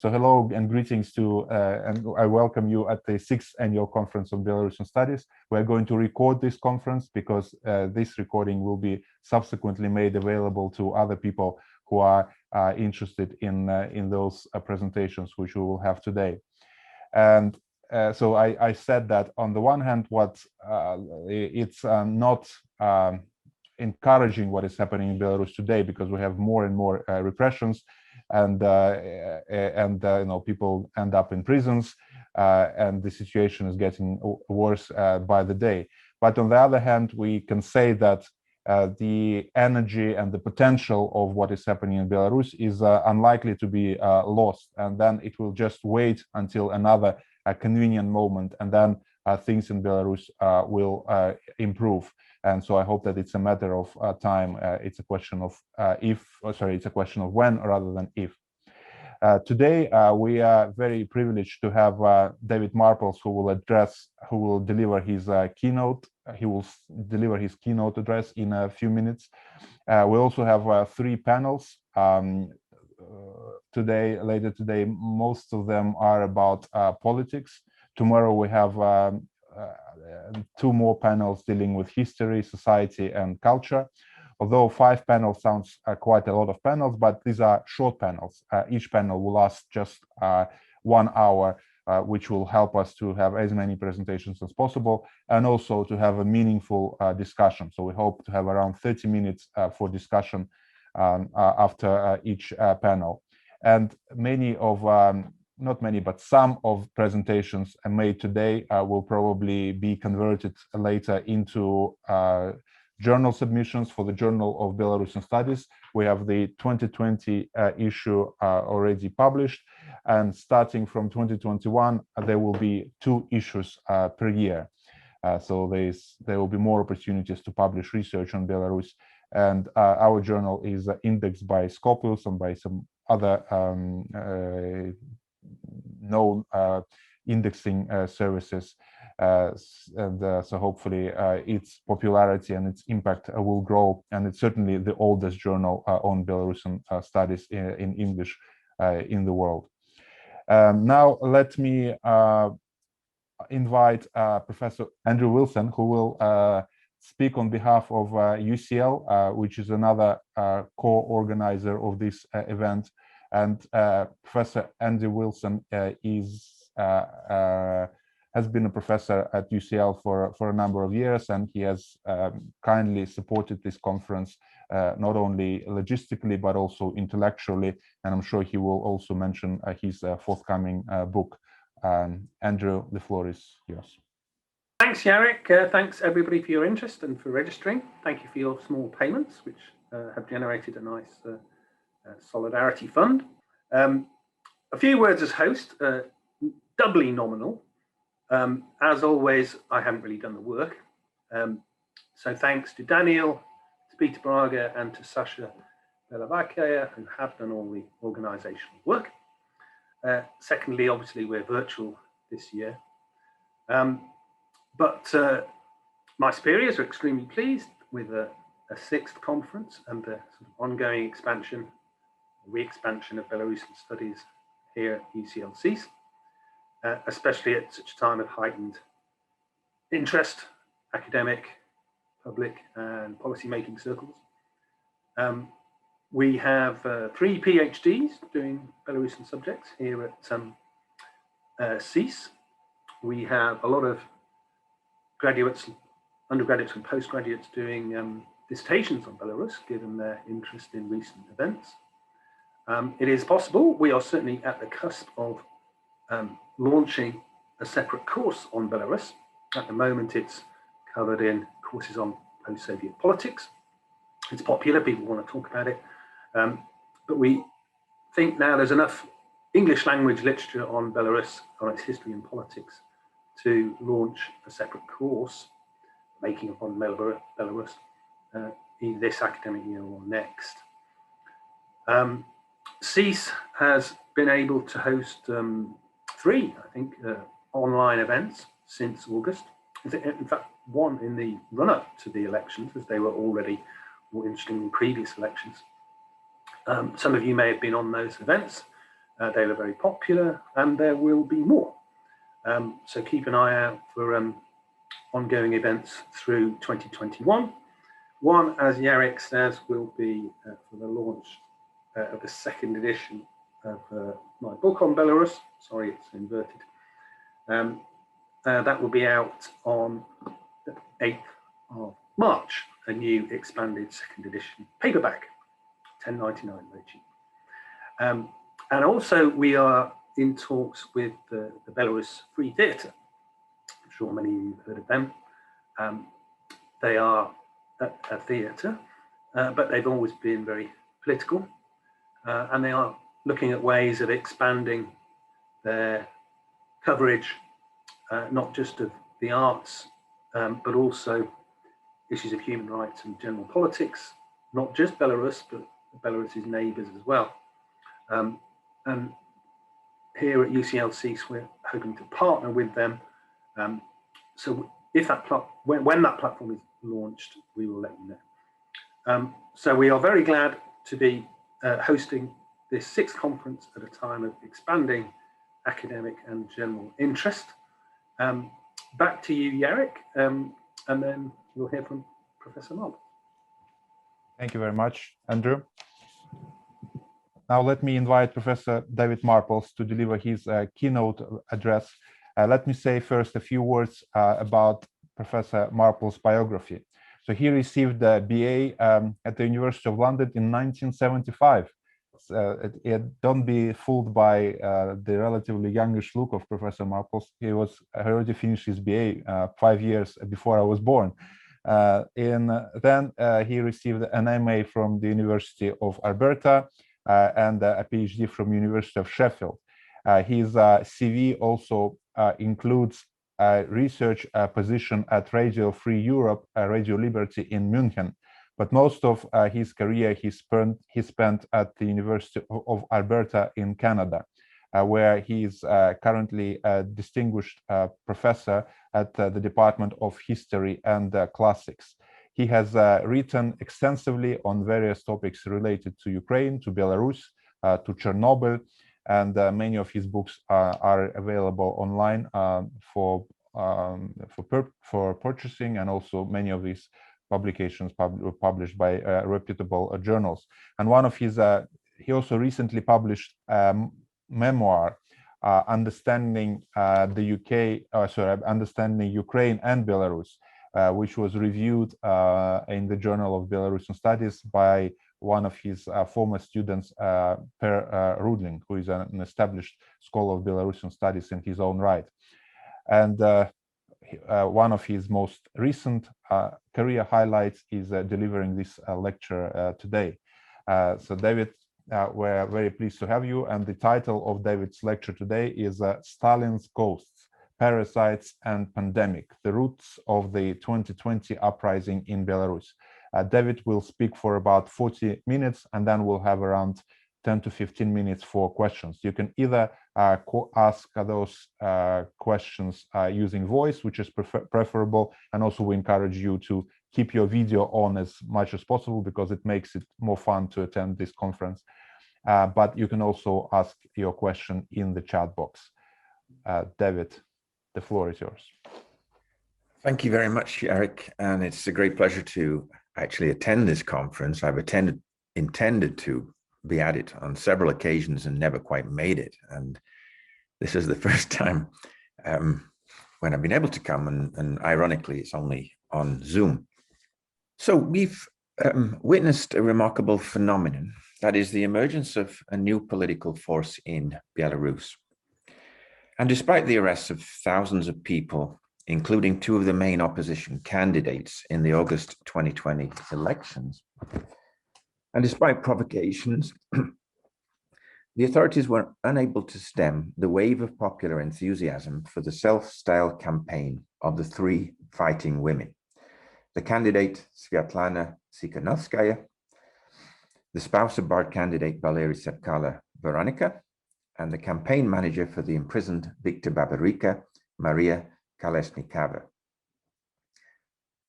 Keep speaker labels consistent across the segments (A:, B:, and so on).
A: So hello and greetings to, and I welcome you at the 6th Annual Conference on Belarusian Studies. We're going to record this conference because this recording will be subsequently made available to other people who are interested in those presentations which we will have today. And so I said that on the one hand, it's not encouraging what is happening in Belarus today, because we have more and more repressions, and people end up in prisons, and the situation is getting worse by the day. But on the other hand, we can say that the energy and the potential of what is happening in Belarus is unlikely to be lost, and then it will just wait until another convenient moment, and then things in Belarus will improve. And so I hope that it's a matter of time. It's a question of it's a question of when rather than if. Today we are very privileged to have David Marples, who will deliver his keynote. He will deliver his keynote address in a few minutes. We also have 3 panels later today. Most of them are about politics. Tomorrow we have 2 more panels dealing with history, society, and culture. Although 5 panels sounds quite a lot of panels, but these are short panels. Each panel will last just 1 hour, which will help us to have as many presentations as possible, and also to have a meaningful discussion. So we hope to have around 30 minutes for discussion after each panel. And not many, but some of presentations made today will probably be converted later into journal submissions for the Journal of Belarusian Studies. We have the 2020 issue already published, and starting from 2021, there will be 2 issues per year. So there will be more opportunities to publish research on Belarus, and our journal is indexed by Scopus and by some other known indexing services, so hopefully its popularity and its impact will grow, and it's certainly the oldest journal on Belarusian studies in English in the world. Now let me invite Professor Andrew Wilson, who will speak on behalf of UCL, which is another co-organizer of this event. And Professor Andrew Wilson has been a professor at UCL for a number of years, and he has kindly supported this conference, not only logistically, but also intellectually. And I'm sure he will also mention his forthcoming book. Andrew, the floor is yours.
B: Thanks, Yarik. Thanks, everybody, for your interest and for registering. Thank you for your small payments, which have generated a nice solidarity fund. A few words as host, doubly nominal. As always, I haven't really done the work. So thanks to Daniel, to Peter Braga, and to Sasha Belavakaya, who have done all the organizational work. Secondly, obviously, we're virtual this year. But my superiors are extremely pleased with a 6th conference and the sort of ongoing expansion, re-expansion of Belarusian studies here at UCL CEIS, especially at such a time of heightened interest, academic, public, and policy-making circles. We have 3 PhDs doing Belarusian subjects here at CEIS. We have a lot of graduates, undergraduates and postgraduates doing dissertations on Belarus, given their interest in recent events. It is possible, we are certainly at the cusp of launching a separate course on Belarus. At the moment, it's covered in courses on post-Soviet politics. It's popular, people want to talk about it. But we think now there's enough English language literature on Belarus, on its history and politics, to launch a separate course, making upon Belarus, either this academic year or next. CEIS has been able to host 3, I think, online events since August. In fact, 1 in the run-up to the elections, as they were already more interesting in previous elections. Some of you may have been on those events. They were very popular, and there will be more. So keep an eye out for ongoing events through 2021. One, as Yarik says, will be for the launch of the second edition of my book on Belarus. Sorry, it's inverted. That will be out on the 8th of March, a new expanded second edition paperback, $10.99, very cheap. And also we are in talks with the Belarus Free Theatre. I'm sure many of you have heard of them. They are a theatre, but they've always been very political, and they are looking at ways of expanding their coverage, not just of the arts, but also issues of human rights and general politics, not just Belarus, but Belarus's neighbours as well. And here at UCL-CEIS, we're hoping to partner with them. So if that when that platform is launched, we will let you know. So we are very glad to be hosting this 6th conference at a time of expanding academic and general interest. Back to you, Yarik, and then we'll hear from Professor Marples.
A: Thank you very much, Andrew. Now let me invite Professor David Marples to deliver his keynote address. Let me say first a few words about Professor Marples' biography. So he received a BA at the University of London in 1975. Don't be fooled by the relatively youngish look of Professor Marples. He already finished his BA 5 years before I was born. Then he received an MA from the University of Alberta and a PhD from University of Sheffield. His CV also includes a research position at Radio Free Europe, Radio Liberty in München. But most of his career he spent at the University of Alberta in Canada, where he is currently a distinguished professor at the Department of History and Classics. He has written extensively on various topics related to Ukraine, to Belarus, to Chernobyl, and many of his books are available online for purchasing, and also many of his publications published by reputable journals. And one of his, he also recently published memoir, Understanding Understanding Ukraine and Belarus, which was reviewed in the Journal of Belarusian Studies by one of his former students, Per Rudling, who is an established scholar of Belarusian studies in his own right. And one of his most recent career highlights is delivering this lecture today. So David, we're very pleased to have you, and the title of David's lecture today is Stalin's Ghosts, Parasites and Pandemic, the Roots of the 2020 Uprising in Belarus. David will speak for about 40 minutes, and then we'll have around 10 to 15 minutes for questions. You can either ask those questions using voice, which is preferable, and also we encourage you to keep your video on as much as possible because it makes it more fun to attend this conference. But you can also ask your question in the chat box. David, the floor is yours.
C: Thank you very much, Yarik, and it's a great pleasure to actually attend this conference. I've intended to be at it on several occasions and never quite made it, and this is the first time when I've been able to come, and ironically it's only on Zoom. So we've witnessed a remarkable phenomenon, that is the emergence of a new political force in Belarus. And despite the arrests of thousands of people, including 2 of the main opposition candidates in the August 2020 elections, and despite provocations, the authorities were unable to stem the wave of popular enthusiasm for the self-styled campaign of the 3 fighting women: the candidate Sviatlana Tsikhanouskaya, the spouse of Bart candidate Valery Sepkala Veronica, and the campaign manager for the imprisoned Viktor Babarika, Maria Kolesnikava.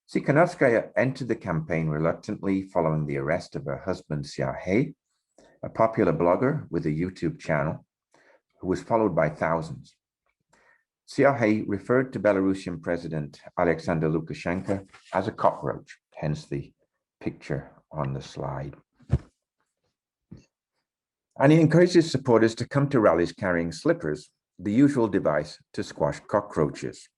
C: Tsikhanouskaya entered the campaign reluctantly following the arrest of her husband Xiahe, a popular blogger with a YouTube channel, who was followed by thousands. CIA referred to Belarusian President Alexander Lukashenko as a cockroach, hence the picture on the slide. And he encouraged his supporters to come to rallies carrying slippers, the usual device to squash cockroaches.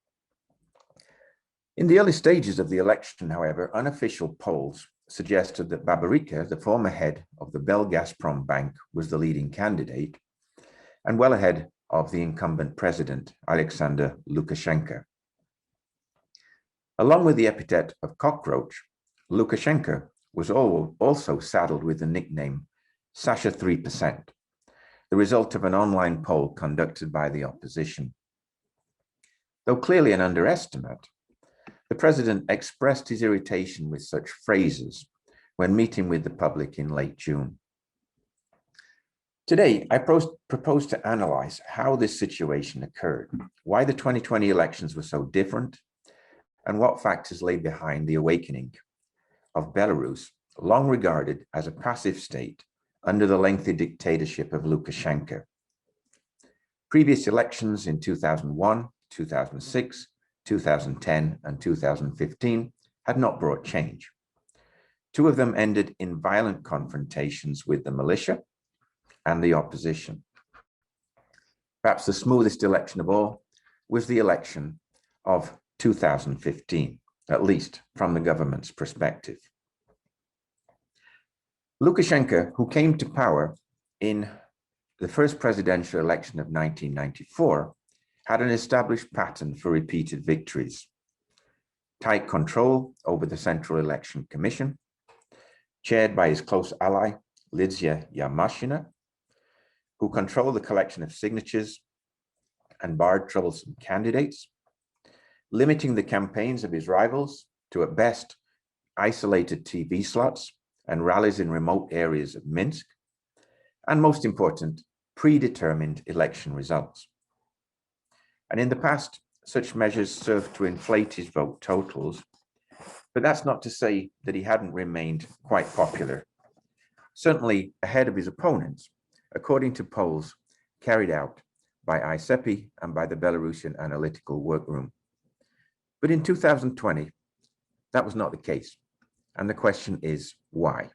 C: In the early stages of the election, however, unofficial polls suggested that Babarika, the former head of the Belgazprom Bank, was the leading candidate, and well ahead of the incumbent president, Alexander Lukashenko. Along with the epithet of cockroach, Lukashenko was also saddled with the nickname Sasha 3%, the result of an online poll conducted by the opposition. Though clearly an underestimate, the president expressed his irritation with such phrases when meeting with the public in late June. Today, I propose to analyze how this situation occurred, why the 2020 elections were so different, and what factors lay behind the awakening of Belarus, long regarded as a passive state under the lengthy dictatorship of Lukashenko. Previous elections in 2001, 2006, 2010, and 2015 had not brought change. Two of them ended in violent confrontations with the militia and the opposition. Perhaps the smoothest election of all was the election of 2015, at least from the government's perspective. Lukashenko, who came to power in the first presidential election of 1994, had an established pattern for repeated victories. Tight control over the Central Election Commission, chaired by his close ally, Lidzia Yamashina, who controlled the collection of signatures and barred troublesome candidates, limiting the campaigns of his rivals to, at best, isolated TV slots and rallies in remote areas of Minsk, and most important, predetermined election results. And in the past, such measures served to inflate his vote totals, but that's not to say that he hadn't remained quite popular, certainly ahead of his opponents, according to polls carried out by ICEPI and by the Belarusian Analytical Workroom. But in 2020, that was not the case. And the question is, why?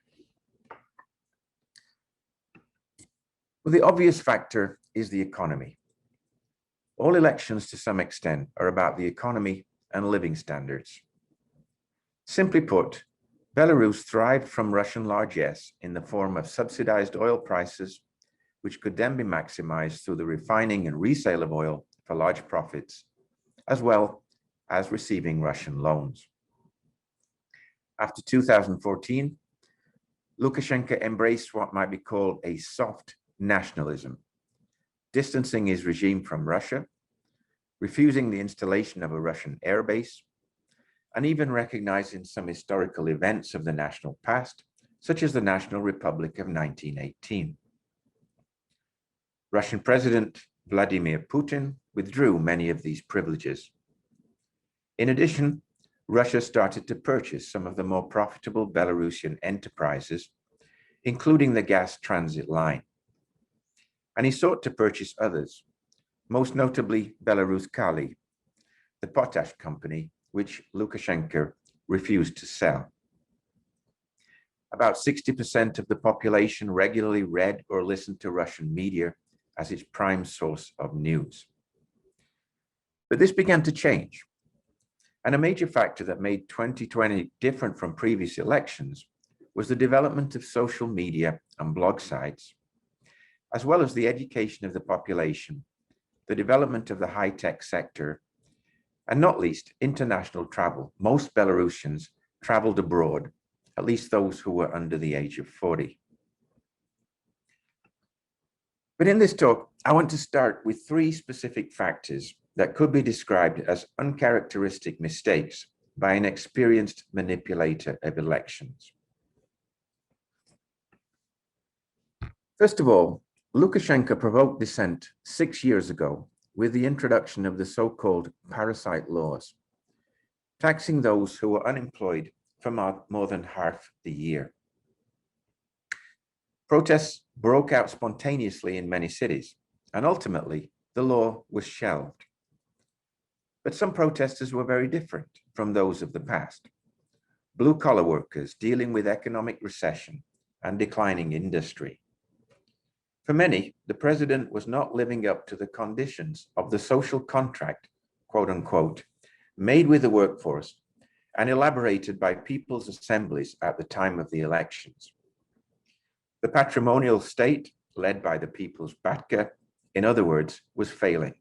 C: Well, the obvious factor is the economy. All elections, to some extent, are about the economy and living standards. Simply put, Belarus thrived from Russian largesse in the form of subsidized oil prices, which could then be maximized through the refining and resale of oil for large profits, as well as receiving Russian loans. After 2014, Lukashenko embraced what might be called a soft nationalism, distancing his regime from Russia, refusing the installation of a Russian airbase, and even recognizing some historical events of the national past, such as the National Republic of 1918. Russian President Vladimir Putin withdrew many of these privileges. In addition, Russia started to purchase some of the more profitable Belarusian enterprises, including the gas transit line. And he sought to purchase others, most notably Belaruskali, the potash company, which Lukashenko refused to sell. About 60% of the population regularly read or listened to Russian media as its prime source of news. But this began to change. And a major factor that made 2020 different from previous elections was the development of social media and blog sites, as well as the education of the population, the development of the high-tech sector, and not least international travel. Most Belarusians traveled abroad, at least those who were under the age of 40. But in this talk, I want to start with three specific factors that could be described as uncharacteristic mistakes by an experienced manipulator of elections. First of all, Lukashenko provoked dissent 6 years ago with the introduction of the so-called parasite laws, taxing those who were unemployed for more than half the year. Protests broke out spontaneously in many cities, and ultimately the law was shelved. But some protesters were very different from those of the past. Blue-collar workers dealing with economic recession and declining industry. For many, the president was not living up to the conditions of the social contract, quote unquote, made with the workforce and elaborated by people's assemblies at the time of the elections. The patrimonial state, led by the People's Batka, in other words, was failing.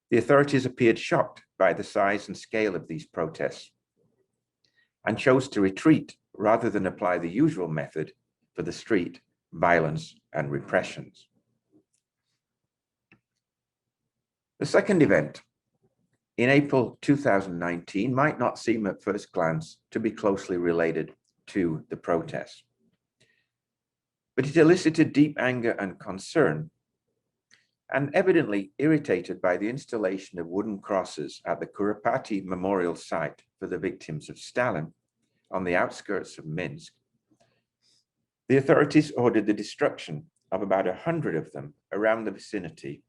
C: The authorities appeared shocked by the size and scale of these protests and chose to retreat rather than apply the usual method for the street, violence and repressions. The second event, in April 2019, might not seem at first glance to be closely related to the protests, but it elicited deep anger and concern, and evidently irritated by the installation of wooden crosses at the Kuropatki Memorial Site for the victims of Stalin on the outskirts of Minsk. The authorities ordered the destruction of about 100 of them around the vicinity,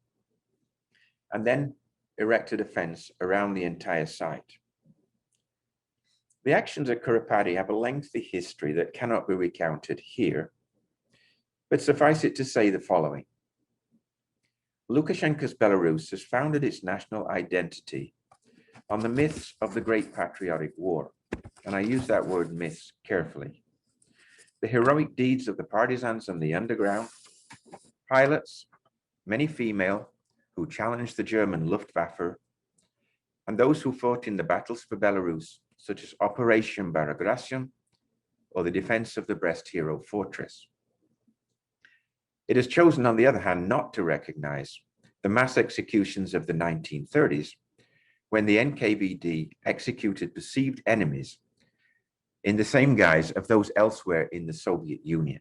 C: and then erected a fence around the entire site. The actions at Kuropatki have a lengthy history that cannot be recounted here, but suffice it to say the following. Lukashenko's Belarus has founded its national identity on the myths of the Great Patriotic War, and I use that word myths carefully. The heroic deeds of the partisans and the underground, pilots, many female, who challenged the German Luftwaffe, and those who fought in the battles for Belarus, such as Operation Belarusian or the defense of the Brest Hero Fortress. It has chosen, on the other hand, not to recognize the mass executions of the 1930s, when the NKVD executed perceived enemies in the same guise of those elsewhere in the Soviet Union,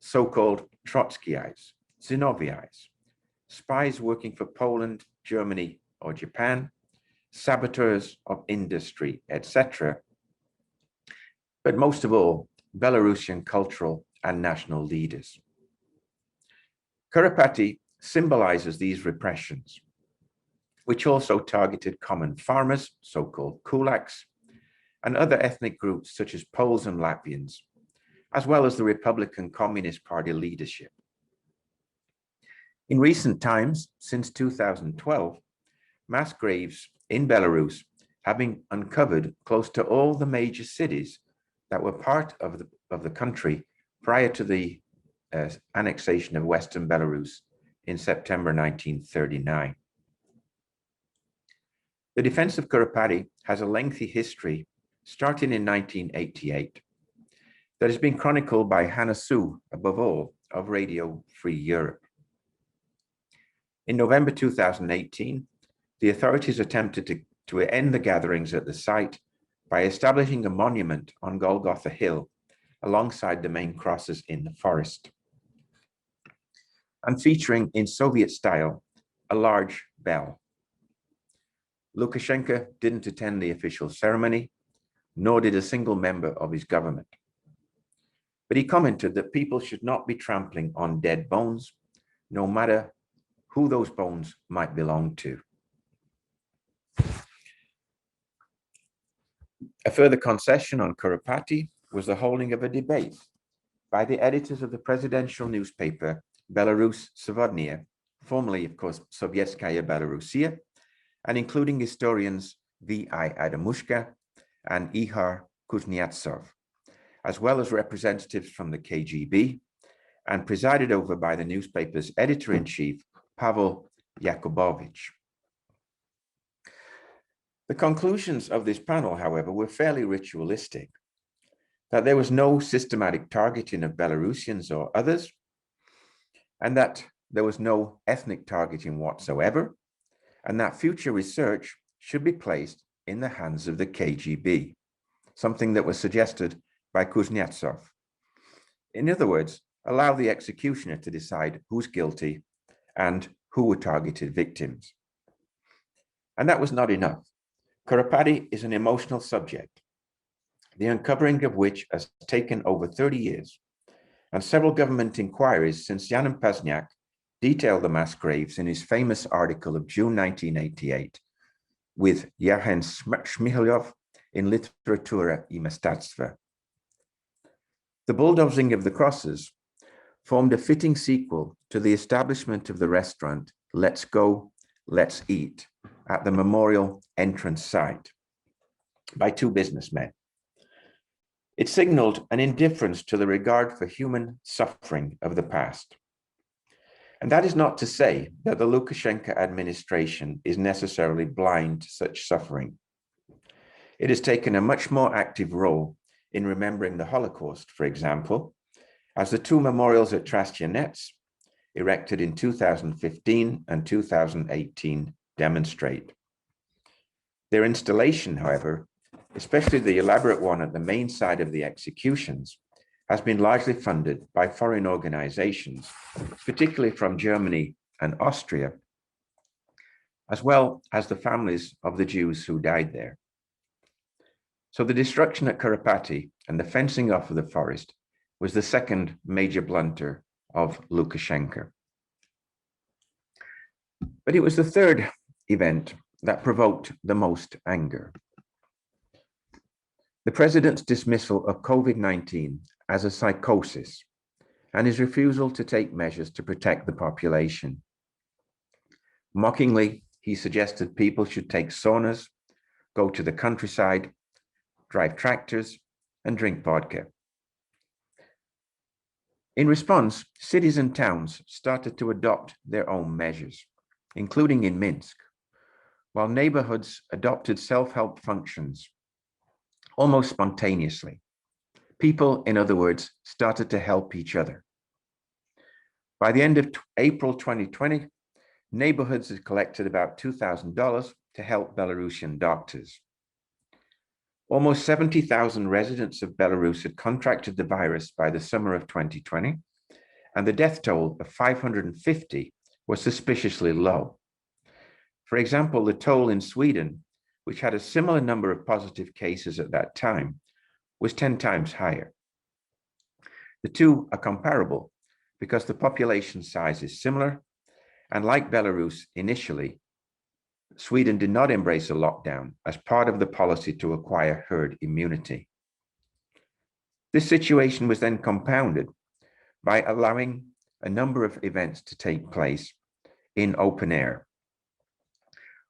C: so-called Trotskyites, Zinovyites, spies working for Poland, Germany, or Japan, saboteurs of industry, etc. But most of all, Belarusian cultural and national leaders. Kuropatki symbolizes these repressions, which also targeted common farmers, so-called kulaks, and other ethnic groups such as Poles and Latvians, as well as the Republican Communist Party leadership. In recent times, since 2012, mass graves in Belarus have been uncovered close to all the major cities that were part of the country prior to the annexation of Western Belarus in September 1939. The defense of Kuropatki has a lengthy history starting in 1988 that has been chronicled by Hannah Sue, above all, of Radio Free Europe. In November 2018, the authorities attempted to end the gatherings at the site by establishing a monument on Golgotha Hill alongside the main crosses in the forest, and featuring in Soviet style a large bell. Lukashenko didn't attend the official ceremony, nor did a single member of his government. But he commented that people should not be trampling on dead bones, no matter who those bones might belong to. A further concession on Kuropatki was the holding of a debate by the editors of the presidential newspaper Belarus Savodnia, formerly, of course, Sovietskaya Belarusia, and including historians V.I. Adamushka and Ihar Kuznetsov, as well as representatives from the KGB, and presided over by the newspaper's editor-in-chief, Pavel Yakubovich. The conclusions of this panel, however, were fairly ritualistic, that there was no systematic targeting of Belarusians or others, and that there was no ethnic targeting whatsoever, and that future research should be placed in the hands of the KGB, something that was suggested by Kuznetsov. In other words, allow the executioner to decide who's guilty and who were targeted victims. And that was not enough. Kuropatki is an emotional subject, the uncovering of which has taken over 30 years, and several government inquiries since Jan Pazniak detailed the mass graves in his famous article of June 1988 with Yachen Shmihalyov in Literatura i Mistectva. The bulldozing of the crosses formed a fitting sequel to the establishment of the restaurant Let's Go, Let's Eat at the memorial entrance site by two businessmen. It signaled an indifference to the regard for human suffering of the past. And that is not to say that the Lukashenko administration is necessarily blind to such suffering. It has taken a much more active role in remembering the Holocaust, for example, as the two memorials at Trastyanets, erected in 2015 and 2018, demonstrate. Their installation, however, especially the elaborate one at the main site of the executions, has been largely funded by foreign organizations, particularly from Germany and Austria, as well as the families of the Jews who died there. So the destruction at Karapati and the fencing off of the forest was the second major blunder of Lukashenko. But it was the third event that provoked the most anger. The president's dismissal of COVID-19 as a psychosis and his refusal to take measures to protect the population. Mockingly, he suggested people should take saunas, go to the countryside, drive tractors, and drink vodka. In response, cities and towns started to adopt their own measures, including in Minsk, while neighborhoods adopted self-help functions almost spontaneously. People, in other words, started to help each other. By the end of April 2020, neighborhoods had collected about $2,000 to help Belarusian doctors. Almost 70,000 residents of Belarus had contracted the virus by the summer of 2020, and the death toll of 550 was suspiciously low. For example, the toll in Sweden, which had a similar number of positive cases at that time, was 10 times higher. The two are comparable because the population size is similar, and like Belarus initially, Sweden did not embrace a lockdown as part of the policy to acquire herd immunity. This situation was then compounded by allowing a number of events to take place in open air.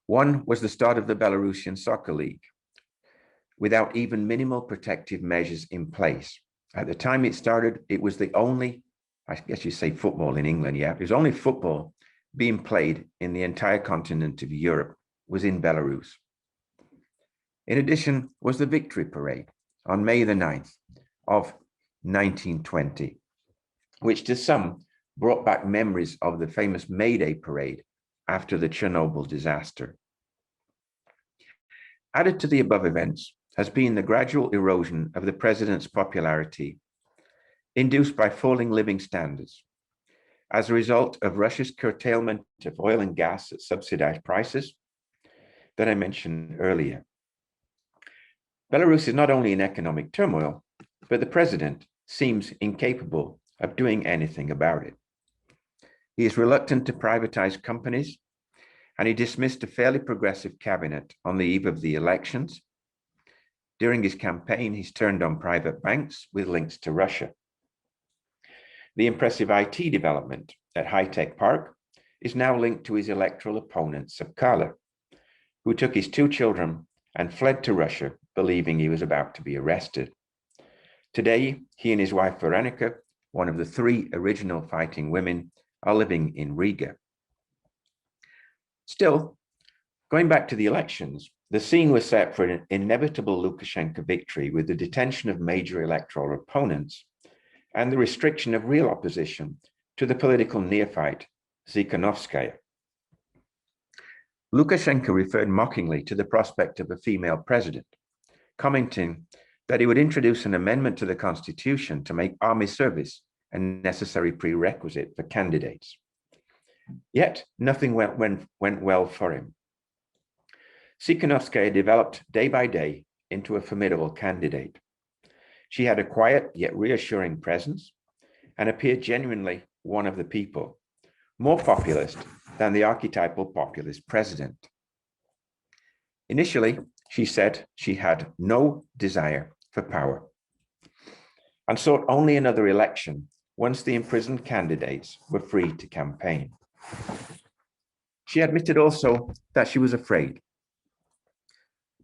C: One was the start of the Belarusian Soccer League, without even minimal protective measures in place. At the time it started, it was the only, I guess you say football in England, yeah, it was only football being played in the entire continent of Europe was in Belarus. In addition was the Victory Parade on May the 9th of 1920, which to some brought back memories of the famous May Day parade after the Chernobyl disaster. Added to the above events has been the gradual erosion of the president's popularity, induced by falling living standards as a result of Russia's curtailment of oil and gas at subsidized prices that I mentioned earlier. Belarus is not only in economic turmoil, but the president seems incapable of doing anything about it. He is reluctant to privatize companies, and he dismissed a fairly progressive cabinet on the eve of the elections. During his campaign, he's turned on private banks with links to Russia. The impressive IT development at High Tech Park is now linked to his electoral opponent, Sapkala, who took his two children and fled to Russia, believing he was about to be arrested. Today, he and his wife, Veronica, one of the three original fighting women, are living in Riga. Still, going back to the elections, the scene was set for an inevitable Lukashenko victory with the detention of major electoral opponents and the restriction of real opposition to the political neophyte, Tsikhanovskaya. Lukashenko referred mockingly to the prospect of a female president, commenting that he would introduce an amendment to the constitution to make army service a necessary prerequisite for candidates. Yet nothing went well for him. Tsikhanovskaya developed day by day into a formidable candidate. She had a quiet yet reassuring presence and appeared genuinely one of the people, more populist than the archetypal populist president. Initially, she said she had no desire for power and sought only another election once the imprisoned candidates were free to campaign. She admitted also that she was afraid.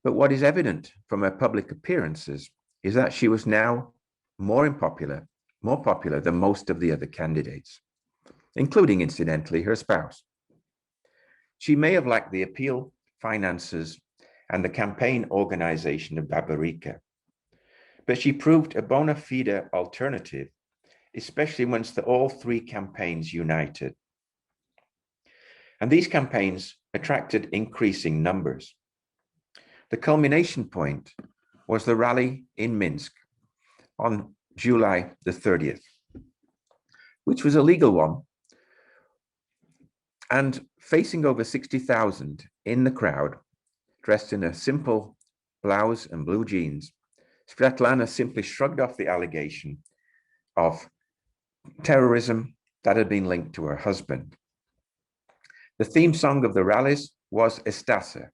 C: But what is evident from her public appearances is that she was now more popular than most of the other candidates, including, incidentally, her spouse. She may have lacked the appeal, finances, and the campaign organization of Babarika, but she proved a bona fide alternative, especially once all three campaigns united. And these campaigns attracted increasing numbers. The culmination point was the rally in Minsk on July the 30th, which was a legal one. And facing over 60,000 in the crowd, dressed in a simple blouse and blue jeans, Svetlana simply shrugged off the allegation of terrorism that had been linked to her husband. The theme song of the rallies was Estase,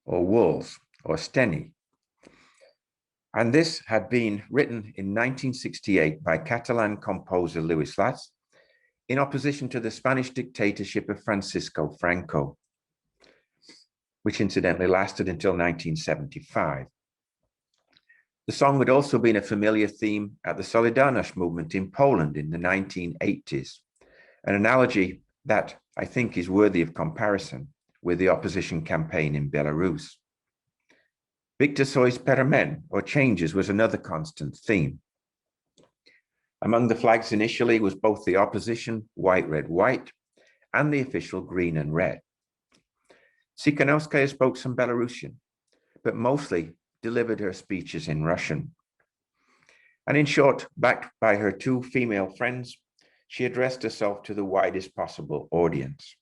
C: or Wolves, or Steni. And this had been written in 1968 by Catalan composer Luis Llach in opposition to the Spanish dictatorship of Francisco Franco, which incidentally lasted until 1975. The song had also been a familiar theme at the Solidarność movement in Poland in the 1980s, an analogy that I think is worthy of comparison with the opposition campaign in Belarus. Victor Soy's Permen, or Changes, was another constant theme. Among the flags initially was both the opposition white, red, white, and the official green and red. Tsikhanouskaya spoke some Belarusian, but mostly delivered her speeches in Russian. And in short, backed by her two female friends, she addressed herself to the widest possible audience.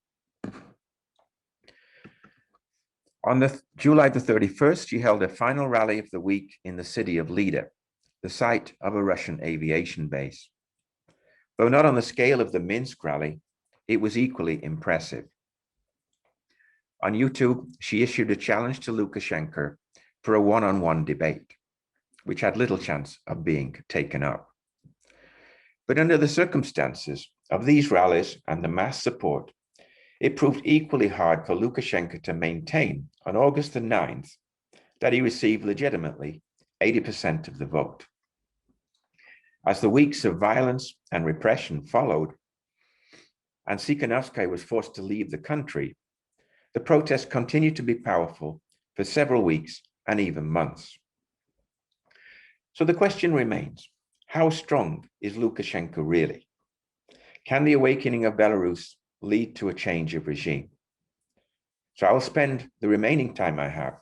C: On July the 31st, she held a final rally of the week in the city of Lida, the site of a Russian aviation base. Though not on the scale of the Minsk rally, it was equally impressive. On YouTube, she issued a challenge to Lukashenko for a one-on-one debate, which had little chance of being taken up. But under the circumstances of these rallies and the mass support, it proved equally hard for Lukashenko to maintain on August the 9th that he received legitimately 80% of the vote. As the weeks of violence and repression followed, and Tsikhanouskaya was forced to leave the country, the protests continued to be powerful for several weeks and even months. So the question remains, how strong is Lukashenko really? Can the awakening of Belarus lead to a change of regime? So I'll spend the remaining time I have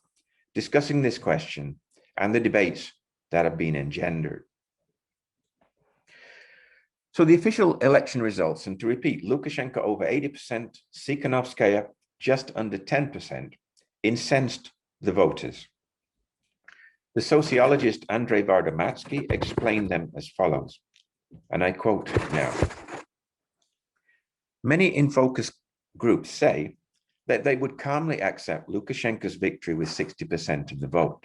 C: discussing this question and the debates that have been engendered. So the official election results, and to repeat, Lukashenko over 80%, Tsikhanouskaya just under 10%, incensed the voters. The sociologist Andrei Vardomatsky explained them as follows, and I quote now. Many in focus groups say that they would calmly accept Lukashenko's victory with 60% of the vote.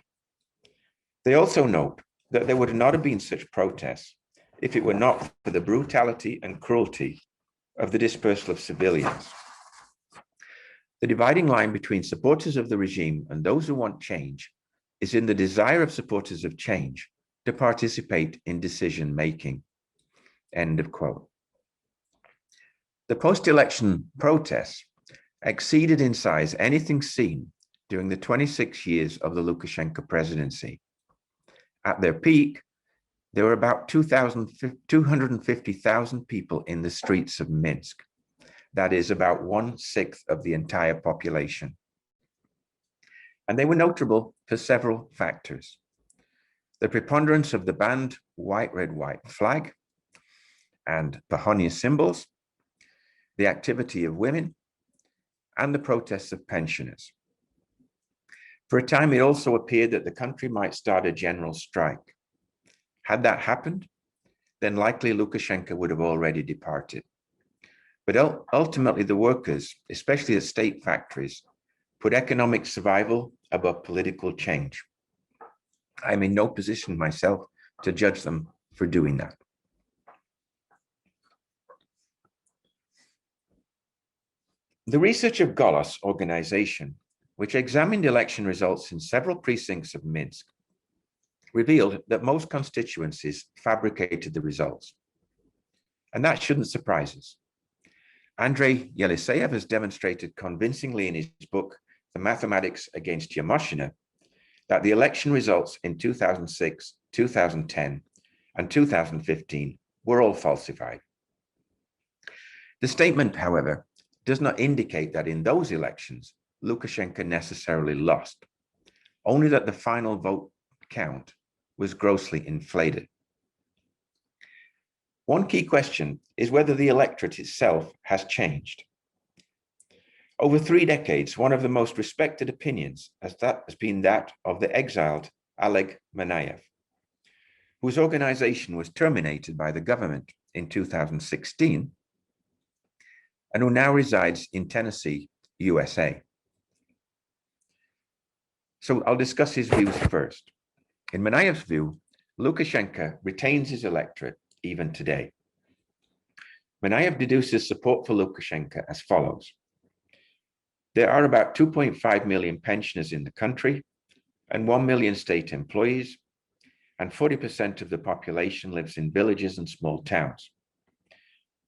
C: They also note that there would not have been such protests if it were not for the brutality and cruelty of the dispersal of civilians. The dividing line between supporters of the regime and those who want change is in the desire of supporters of change to participate in decision-making. End of quote. The post-election protests exceeded in size anything seen during the 26 years of the Lukashenko presidency. At their peak, there were about 250,000 people in the streets of Minsk. That is about 1/6 of the entire population. And they were notable for several factors. The preponderance of the banned white, red, white flag and Pahonia symbols, the activity of women, and the protests of pensioners. For a time, it also appeared that the country might start a general strike. Had that happened, then likely Lukashenko would have already departed. But ultimately, the workers, especially at state factories, put economic survival above political change. I'm in no position myself to judge them for doing that. The research of Golos organization, which examined election results in several precincts of Minsk, revealed that most constituencies fabricated the results. And that shouldn't surprise us. Andrei Yeliseyev has demonstrated convincingly in his book, The Mathematics Against Yamoshina, that the election results in 2006, 2010, and 2015 were all falsified. The statement, however, does not indicate that in those elections, Lukashenko necessarily lost, only that the final vote count was grossly inflated. One key question is whether the electorate itself has changed. Over 3 decades, one of the most respected opinions has been that of the exiled Oleg Manaev, whose organization was terminated by the government in 2016, and who now resides in Tennessee, USA. So I'll discuss his views first. In Manaev's view, Lukashenko retains his electorate even today. Manaev deduces support for Lukashenko as follows. There are about 2.5 million pensioners in the country and 1 million state employees, and 40% of the population lives in villages and small towns.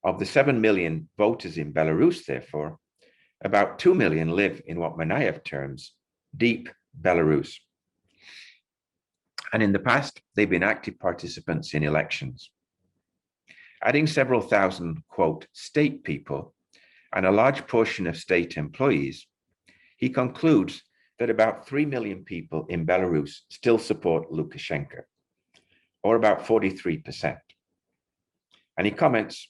C: Of the 7 million voters in Belarus, therefore, about 2 million live in what Manaev terms deep Belarus. And in the past, they've been active participants in elections. Adding several thousand, quote, state people and a large portion of state employees, he concludes that about 3 million people in Belarus still support Lukashenko, or about 43%. And he comments,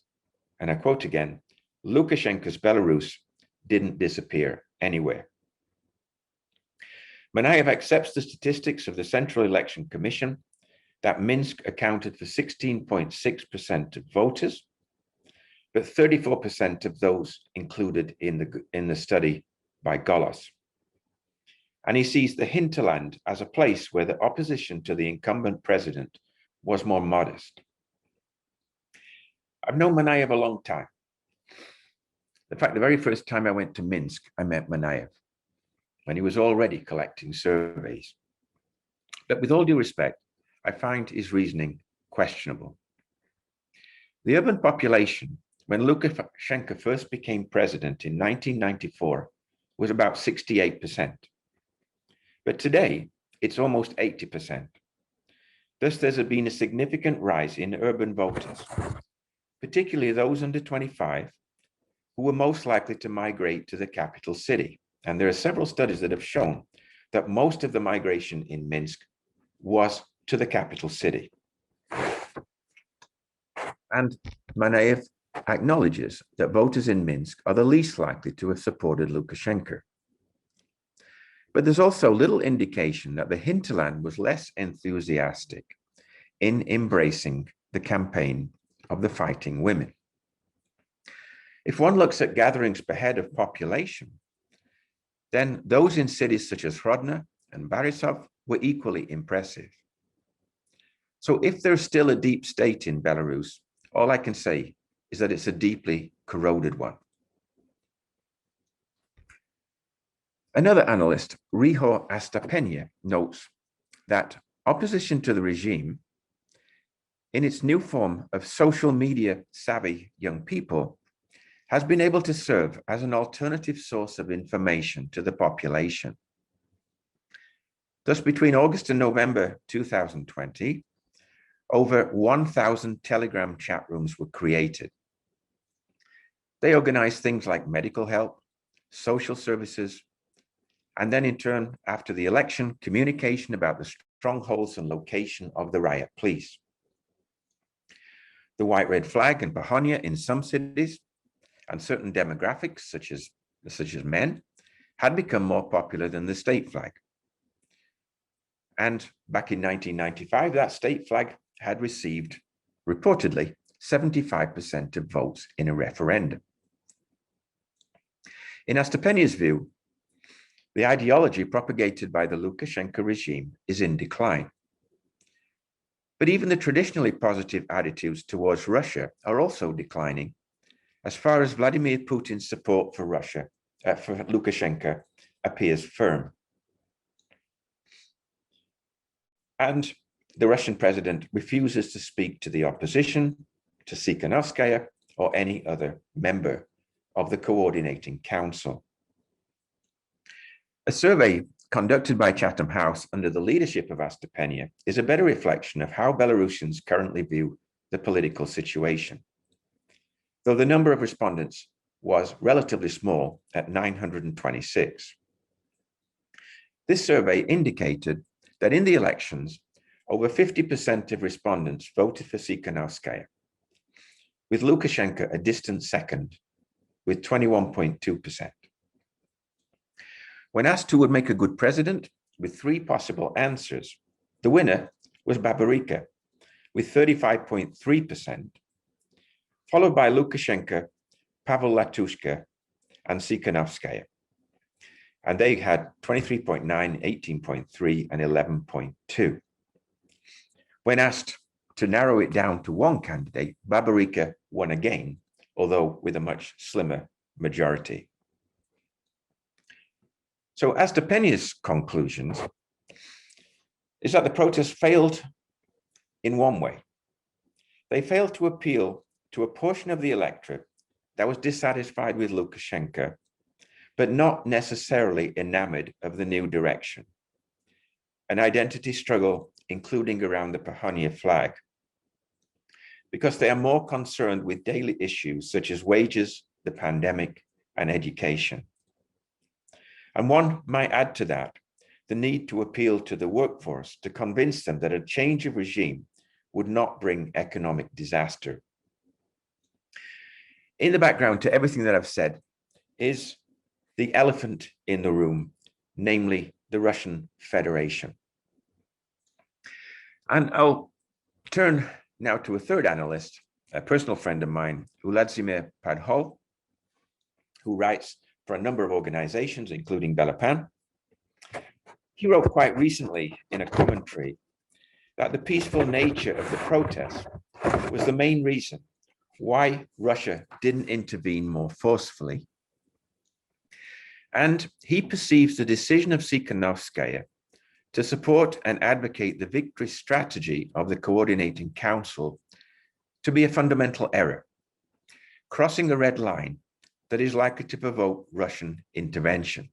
C: and I quote again, Lukashenko's Belarus didn't disappear anywhere. Manaev accepts the statistics of the Central Election Commission that Minsk accounted for 16.6% of voters, but 34% of those included in the study by Golos. And he sees the hinterland as a place where the opposition to the incumbent president was more modest. I've known Manaev a long time. In fact, the very first time I went to Minsk, I met Manaev when he was already collecting surveys. But with all due respect, I find his reasoning questionable. The urban population, when Lukashenko first became president in 1994, was about 68%. But today, it's almost 80%. Thus, there's been a significant rise in urban voters, particularly those under 25, who were most likely to migrate to the capital city. And there are several studies that have shown that most of the migration in Minsk was to the capital city. And Manaev acknowledges that voters in Minsk are the least likely to have supported Lukashenko. But there's also little indication that the hinterland was less enthusiastic in embracing the campaign of the fighting women. If one looks at gatherings per head of population, then those in cities such as Hrodno and Borisov were equally impressive. So if there's still a deep state in Belarus, all I can say is that it's a deeply corroded one. Another analyst, Riho Astapenia, notes that opposition to the regime, in its new form of social media savvy young people, has been able to serve as an alternative source of information to the population. Thus, between August and November 2020, over 1,000 Telegram chat rooms were created. They organized things like medical help, social services, and then in turn, after the election, communication about the strongholds and location of the riot police. The white-red flag and Pahonia in some cities and certain demographics, such as men, had become more popular than the state flag. And back in 1995, that state flag had received, reportedly, 75% of votes in a referendum. In Astapenia's view, the ideology propagated by the Lukashenko regime is in decline. But even the traditionally positive attitudes towards Russia are also declining, as far as Vladimir Putin's support for for Lukashenko appears firm. And the Russian president refuses to speak to the opposition, to Tsikhanovskaya, or any other member of the coordinating council. A survey conducted by Chatham House under the leadership of Astapenia is a better reflection of how Belarusians currently view the political situation, though the number of respondents was relatively small at 926. This survey indicated that in the elections, over 50% of respondents voted for Tsikhanovskaya, with Lukashenko a distant second, with 21.2%. When asked who would make a good president, with 3 possible answers, the winner was Babarika, with 35.3%, followed by Lukashenko, Pavel Latushka, and Tsikhanovskaya. And they had 23.9, 18.3, and 11.2. When asked to narrow it down to one candidate, Babarika won again, although with a much slimmer majority. So Astapenia's conclusions is that the protests failed in one way. They failed to appeal to a portion of the electorate that was dissatisfied with Lukashenko, but not necessarily enamored of the new direction, an identity struggle including around the Pahonia flag, because they are more concerned with daily issues such as wages, the pandemic, and education. And one might add to that the need to appeal to the workforce to convince them that a change of regime would not bring economic disaster. In the background to everything that I've said is the elephant in the room, namely the Russian Federation. And I'll turn now to a third analyst, a personal friend of mine, Vladimir Padhol, who writes for a number of organizations, including Belapan. He wrote quite recently in a commentary that the peaceful nature of the protests was the main reason why Russia didn't intervene more forcefully. And he perceives the decision of Tsikhanovskaya to support and advocate the victory strategy of the Coordinating Council to be a fundamental error, crossing the red line that is likely to provoke Russian intervention.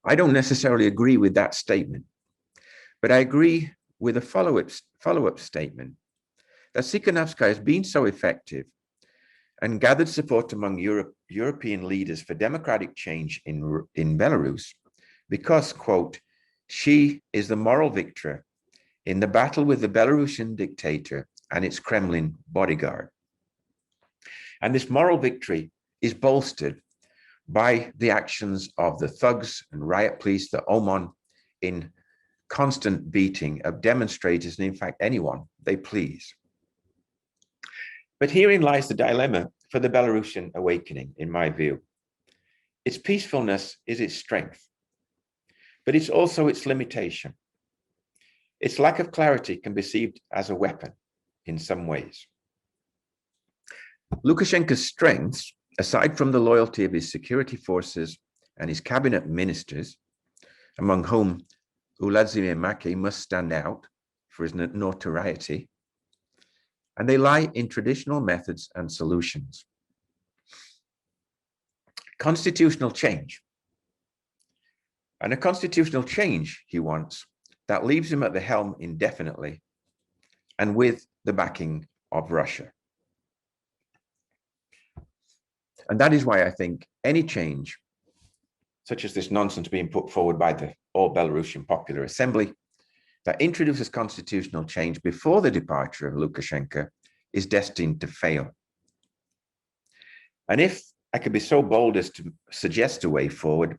C: I don't necessarily agree with that statement, but I agree with a follow-up statement that Tsikhanovskaya has been so effective and gathered support among European leaders for democratic change in Belarus because, quote, she is the moral victor in the battle with the Belarusian dictator and its Kremlin bodyguard. And this moral victory is bolstered by the actions of the thugs and riot police, the OMON, in constant beating of demonstrators and in fact anyone they please. But herein lies the dilemma for the Belarusian awakening, in my view. Its peacefulness is its strength, but it's also its limitation. Its lack of clarity can be perceived as a weapon in some ways. Lukashenko's strengths, aside from the loyalty of his security forces and his cabinet ministers, among whom Vladimir Maki must stand out for his notoriety, and they lie in traditional methods and solutions. Constitutional change. And a constitutional change he wants that leaves him at the helm indefinitely and with the backing of Russia. And that is why I think any change, such as this nonsense being put forward by the All Belarusian Popular Assembly, that introduces constitutional change before the departure of Lukashenko, is destined to fail. And if I could be so bold as to suggest a way forward,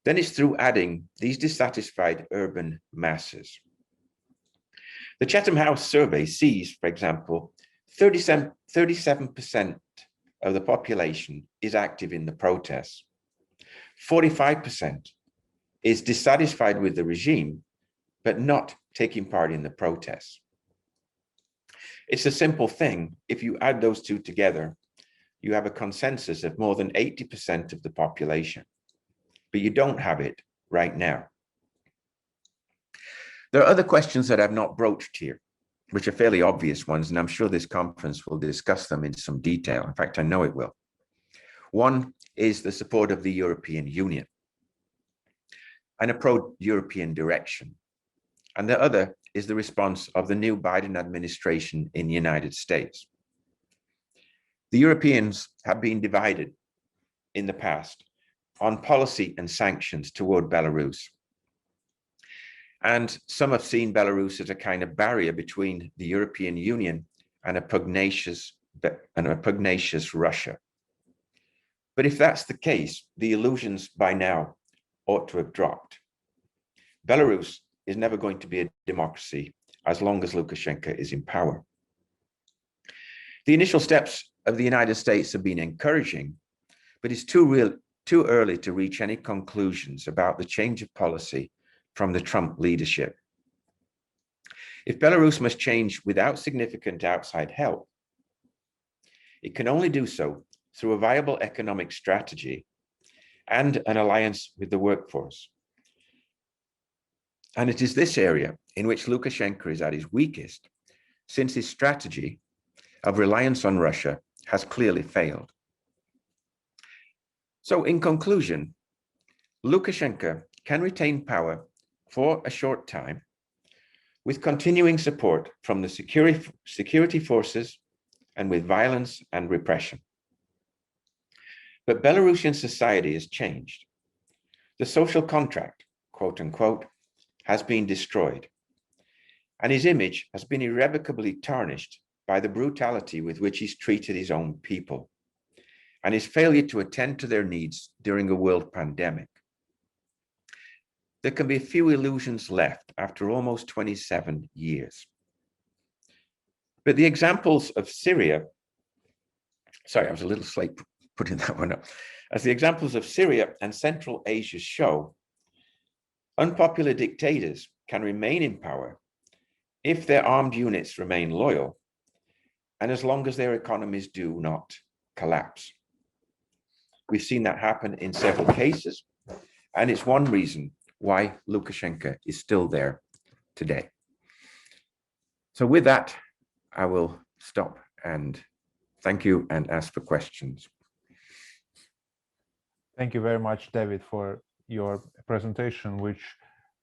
C: then it's through adding these dissatisfied urban masses. The Chatham House survey sees, for example, 37% of the population is active in the protests. 45% is dissatisfied with the regime, but not taking part in the protests. It's a simple thing. If you add those two together, you have a consensus of more than 80% of the population, but you don't have it right now. There are other questions that I've not broached here, which are fairly obvious ones, and I'm sure this conference will discuss them in some detail. In fact, I know it will. One is the support of the European Union and a pro-European direction. And the other is the response of the new Biden administration in the United States. The Europeans have been divided in the past on policy and sanctions toward Belarus. And some have seen Belarus as a kind of barrier between the European Union and a pugnacious Russia. But if that's the case, the illusions by now ought to have dropped. Belarus is never going to be a democracy as long as Lukashenko is in power. The initial steps of the United States have been encouraging, but it's too early to reach any conclusions about the change of policy from the Trump leadership. If Belarus must change without significant outside help, it can only do so through a viable economic strategy and an alliance with the workforce. And it is this area in which Lukashenko is at his weakest, since his strategy of reliance on Russia has clearly failed. So in conclusion, Lukashenko can retain power for a short time with continuing support from the security forces and with violence and repression. But Belarusian society has changed. The social contract, quote unquote, has been destroyed, and his image has been irrevocably tarnished by the brutality with which he's treated his own people and his failure to attend to their needs during a world pandemic. There can be few illusions left after almost 27 years. But the examples of Syria, sorry, I was a little late putting that one up. As the examples of Syria and Central Asia show, unpopular dictators can remain in power if their armed units remain loyal and as long as their economies do not collapse. We've seen that happen in several cases, and it's one reason why Lukashenko is still there today. So with that, I will stop and thank you and ask for questions.
A: Thank you very much, David, for your presentation, which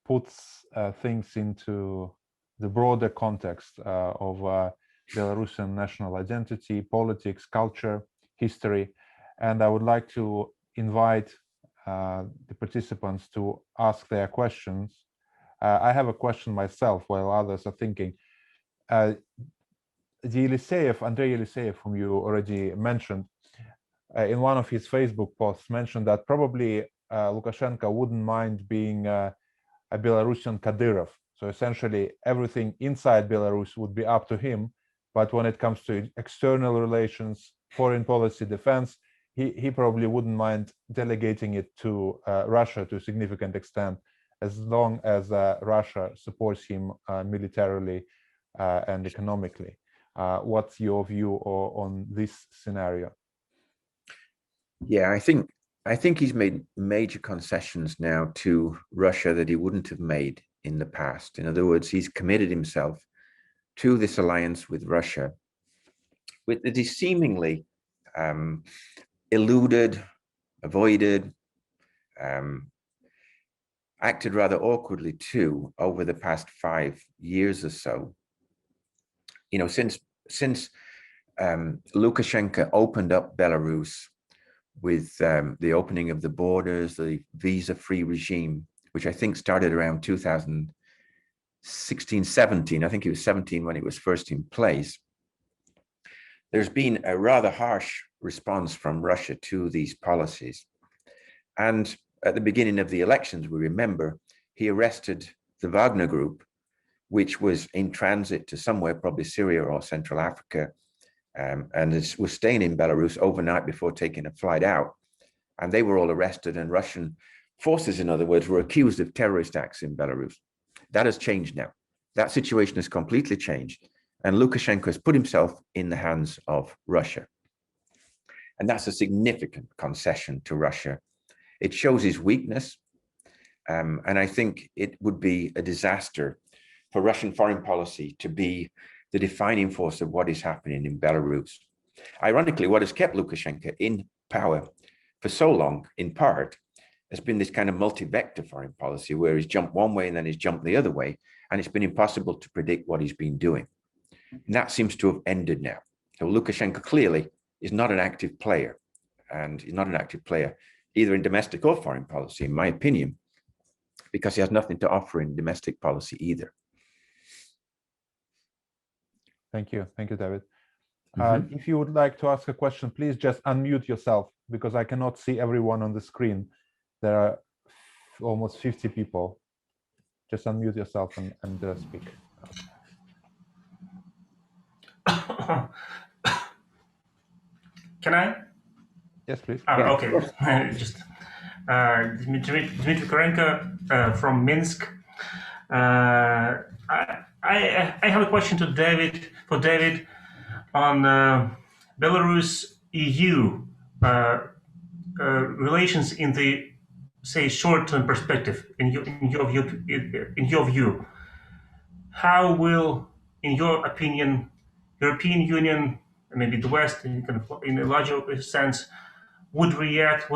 A: puts things into the broader context of Belarusian national identity, politics, culture, history. And I would like to invite the participants to ask their questions. I have a question myself while others are thinking. Andrei Yeliseyev, whom you already mentioned, in one of his Facebook posts mentioned that probably Lukashenko wouldn't mind being a Belarusian Kadyrov. So essentially everything inside Belarus would be up to him. But when it comes to external relations, foreign policy, defense, he probably wouldn't mind delegating it to Russia to a significant extent, as long as Russia supports him militarily and economically. What's your view on this scenario?
C: Yeah, I think he's made major concessions now to Russia that he wouldn't have made in the past. In other words, he's committed himself to this alliance with Russia, with that he seemingly eluded, avoided, acted rather awkwardly too over the past 5 years or so. You know, since Lukashenko opened up Belarus with the opening of the borders, the visa-free regime, which I think started around 2016, 17. I think it was 17 when it was first in place. There's been a rather harsh response from Russia to these policies. And at the beginning of the elections, we remember, he arrested the Wagner group, which was in transit to somewhere, probably Syria or Central Africa, and was staying in Belarus overnight before taking a flight out. And they were all arrested, and Russian forces, in other words, were accused of terrorist acts in Belarus. That has changed now. That situation has completely changed. And Lukashenko has put himself in the hands of Russia. And that's a significant concession to Russia. It shows his weakness. And I think it would be a disaster for Russian foreign policy to be the defining force of what is happening in Belarus. Ironically, what has kept Lukashenko in power for so long, in part, has been this kind of multi-vector foreign policy where he's jumped one way and then he's jumped the other way, and it's been impossible to predict what he's been doing. And that seems to have ended now. So Lukashenko clearly is not an active player, and he's not an active player either in domestic or foreign policy, in my opinion, because he has nothing to offer in domestic policy either.
A: Thank you, David. If you would like to ask a question, please just unmute yourself, because I cannot see everyone on the screen. There are almost 50 people. Just unmute yourself and speak.
D: Can I?
A: Yes, please.
D: Okay. Just Dmitry Korenko from Minsk. I have a question to David, on Belarus EU relations in the, say, short-term perspective. In your view, how will, in your opinion, European Union, maybe the West, in a larger sense, will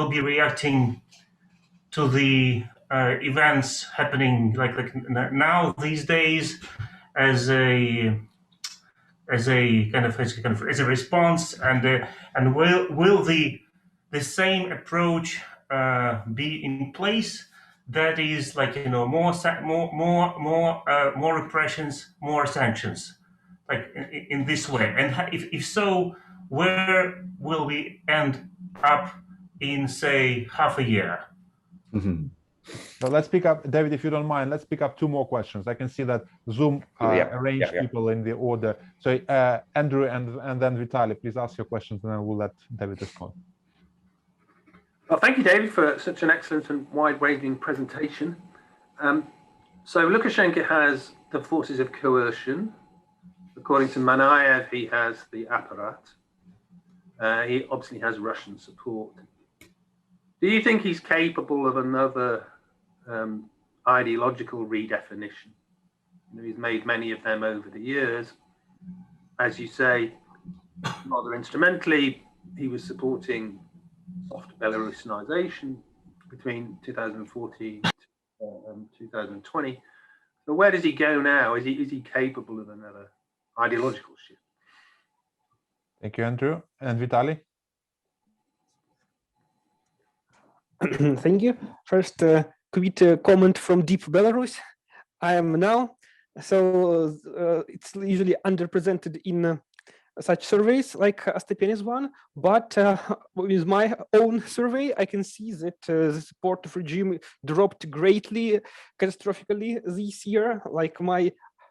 D: be reacting to the events happening like now these days as a response, and will the same approach be in place? That is, like, more repressions, more sanctions, like in this way. And if so, where will we end up in, say, half a year?
A: So let's pick up, David, if you don't mind, let's pick up two more questions. I can see that Zoom arranged people in the order. So Andrew and then Vitaly, please ask your questions, and then we'll let David respond.
B: Well, thank you, David, for such an excellent and wide-ranging presentation. So Lukashenko has the forces of coercion. According to Manayev, he has the apparat. He obviously has Russian support. Do you think he's capable of another ideological redefinition? He's made many of them over the years. As you say, rather instrumentally, he was supporting soft Belarusianization between 2014 and 2020. So where does he go now? Is he capable of another ideological shift?
A: Thank you, Andrew. And Vitaly?
E: Thank you. First, quick comment from deep Belarus. I am now, so it's usually underrepresented in such surveys like Astepeni's one, but with my own survey, I can see that the support of regime dropped greatly, catastrophically this year. Like my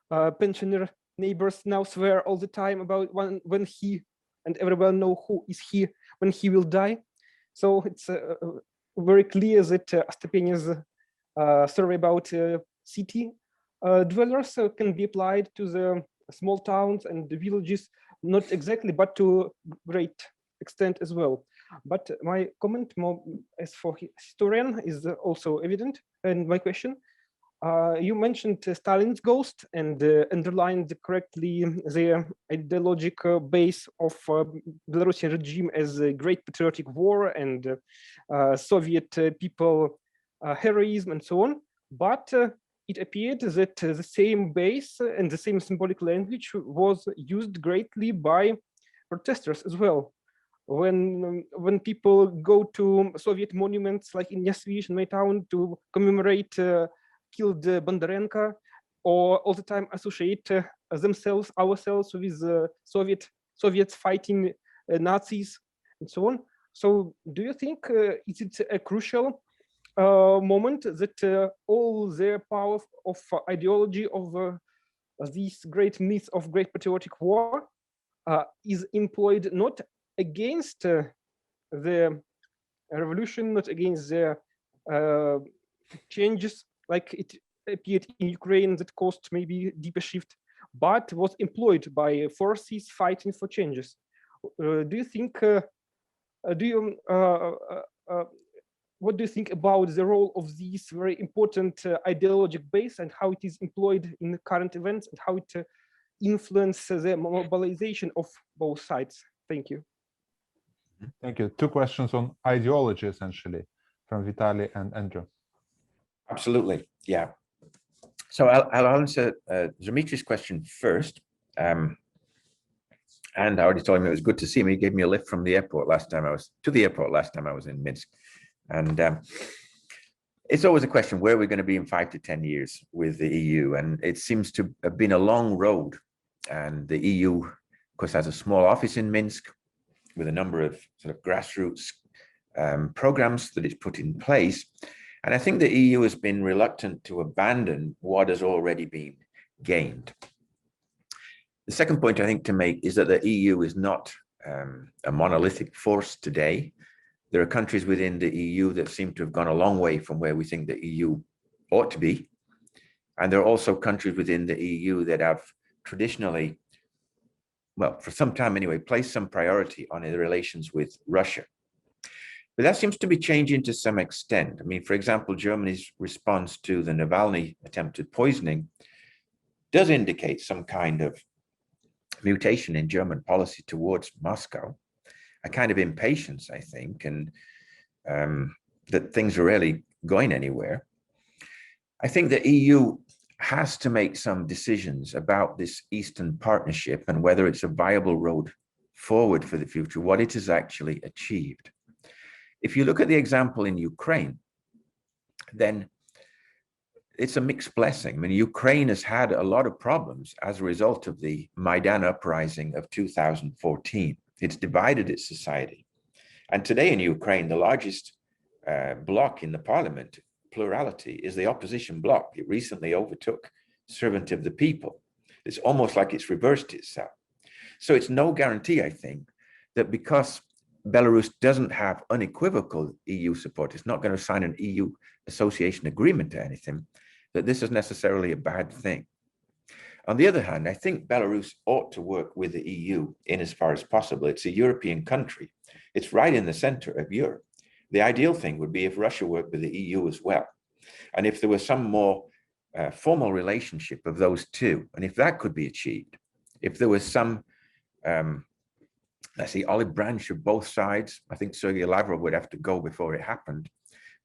E: pensioner neighbors now swear all the time about when he, and everyone know who is he, when he will die. So it's very clear that Astepeni's survey about city dwellers can be applied to the small towns and the villages, not exactly, but to great extent as well. But my comment, more as for historian, is also evident. And my question, you mentioned Stalin's ghost and underlined correctly the ideological base of Belarusian regime as a great patriotic war and Soviet people heroism and so on. But it appeared that the same base and the same symbolic language was used greatly by protesters as well. When people go to Soviet monuments like in Nyasvysh, in my town, to commemorate killed Bondarenko, or all the time associate ourselves with Soviets fighting Nazis and so on. So do you think is it a crucial moment that all the power of ideology of these great myths of great patriotic war is employed not against the revolution, not against the changes like it appeared in Ukraine that caused maybe deeper shift, but was employed by forces fighting for changes. Do you think? What do you think about the role of these very important ideological base and how it is employed in the current events and how it influences the mobilization of both sides? Thank you.
A: Thank you. Two questions on ideology, essentially, from Vitaly and Andrew.
C: Absolutely, yeah. So I'll answer Dimitri's question first. And I already told him it was good to see him. He gave me a lift from the airport last time I was in Minsk. And it's always a question, where are we going to be in 5 to 10 years with the EU? And it seems to have been a long road. And the EU, of course, has a small office in Minsk with a number of sort of grassroots programs that it's put in place. And I think the EU has been reluctant to abandon what has already been gained. The second point I think to make is that the EU is not a monolithic force today. There are countries within the EU that seem to have gone a long way from where we think the EU ought to be. And there are also countries within the EU that have traditionally, well, for some time anyway, placed some priority on the relations with Russia. But that seems to be changing to some extent. I mean, for example, Germany's response to the Navalny attempted poisoning does indicate some kind of mutation in German policy towards Moscow, a kind of impatience, I think, and that things are really going anywhere. I think the EU has to make some decisions about this Eastern Partnership and whether it's a viable road forward for the future, what it has actually achieved. If you look at the example in Ukraine, then it's a mixed blessing. I mean, Ukraine has had a lot of problems as a result of the Maidan uprising of 2014. It's divided its society. And today in Ukraine, the largest bloc in the parliament, plurality, is the opposition bloc. It recently overtook Servant of the People. It's almost like it's reversed itself. So it's no guarantee, I think, that because Belarus doesn't have unequivocal EU support, it's not going to sign an EU association agreement or anything, that this is necessarily a bad thing. On the other hand, I think Belarus ought to work with the EU in as far as possible. It's a European country. It's right in the center of Europe. The ideal thing would be if Russia worked with the EU as well. And if there was some more formal relationship of those two, and if that could be achieved, if there was some, let's say, olive branch of both sides, I think Sergei Lavrov would have to go before it happened,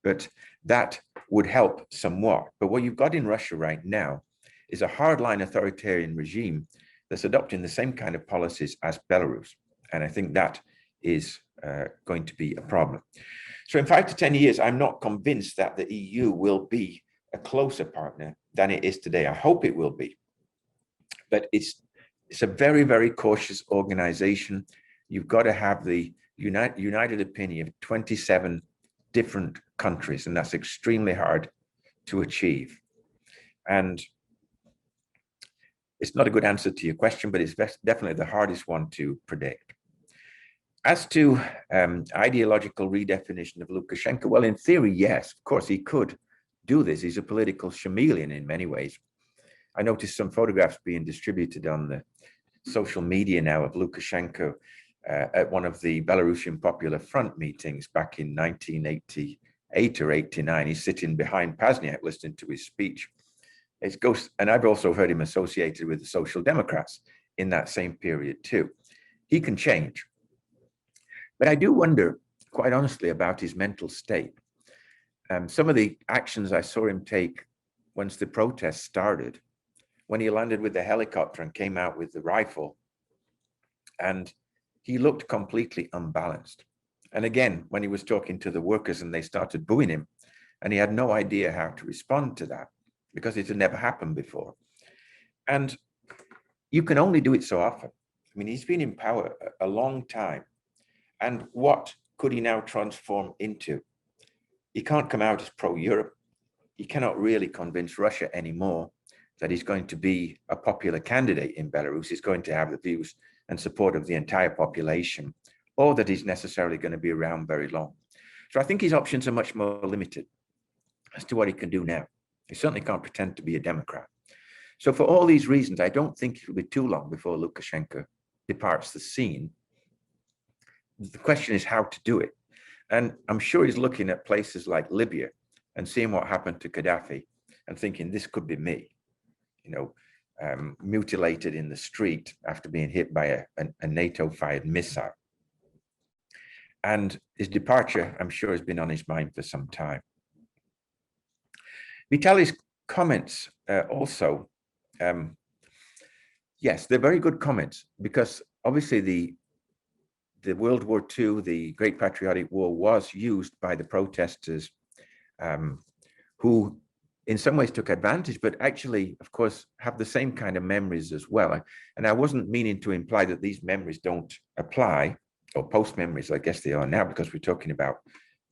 C: but that would help somewhat. But what you've got in Russia right now is a hardline authoritarian regime that's adopting the same kind of policies as Belarus. And I think that is going to be a problem. So in 5 to 10 years, I'm not convinced that the EU will be a closer partner than it is today. I hope it will be. But it's a very, very cautious organization. You've got to have the united opinion of 27 different countries, and that's extremely hard to achieve. And it's not a good answer to your question, but it's definitely the hardest one to predict. As to ideological redefinition of Lukashenko, well, in theory, yes, of course, he could do this. He's a political chameleon in many ways. I noticed some photographs being distributed on the social media now of Lukashenko at one of the Belarusian Popular Front meetings back in 1988 or 89. He's sitting behind Pasniak listening to his speech. And I've also heard him associated with the Social Democrats in that same period too. He can change. But I do wonder, quite honestly, about his mental state. Some of the actions I saw him take once the protests started, when he landed with the helicopter and came out with the rifle, and he looked completely unbalanced. And again, when he was talking to the workers and they started booing him, and he had no idea how to respond to that because it had never happened before. And you can only do it so often. I mean, he's been in power a long time. And what could he now transform into? He can't come out as pro-Europe. He cannot really convince Russia anymore that he's going to be a popular candidate in Belarus. He's going to have the views and support of the entire population, or that he's necessarily going to be around very long. So I think his options are much more limited as to what he can do now. He certainly can't pretend to be a Democrat. So for all these reasons, I don't think it'll be too long before Lukashenko departs the scene. The question is how to do it. And I'm sure he's looking at places like Libya and seeing what happened to Gaddafi and thinking this could be me, you know, mutilated in the street after being hit by a NATO-fired missile. And his departure, I'm sure, has been on his mind for some time. Vitali's comments also, yes, they're very good comments, because obviously the World War II, the Great Patriotic War, was used by the protesters who in some ways took advantage, but actually, of course, have the same kind of memories as well. And I wasn't meaning to imply that these memories don't apply, or post memories, I guess they are now, because we're talking about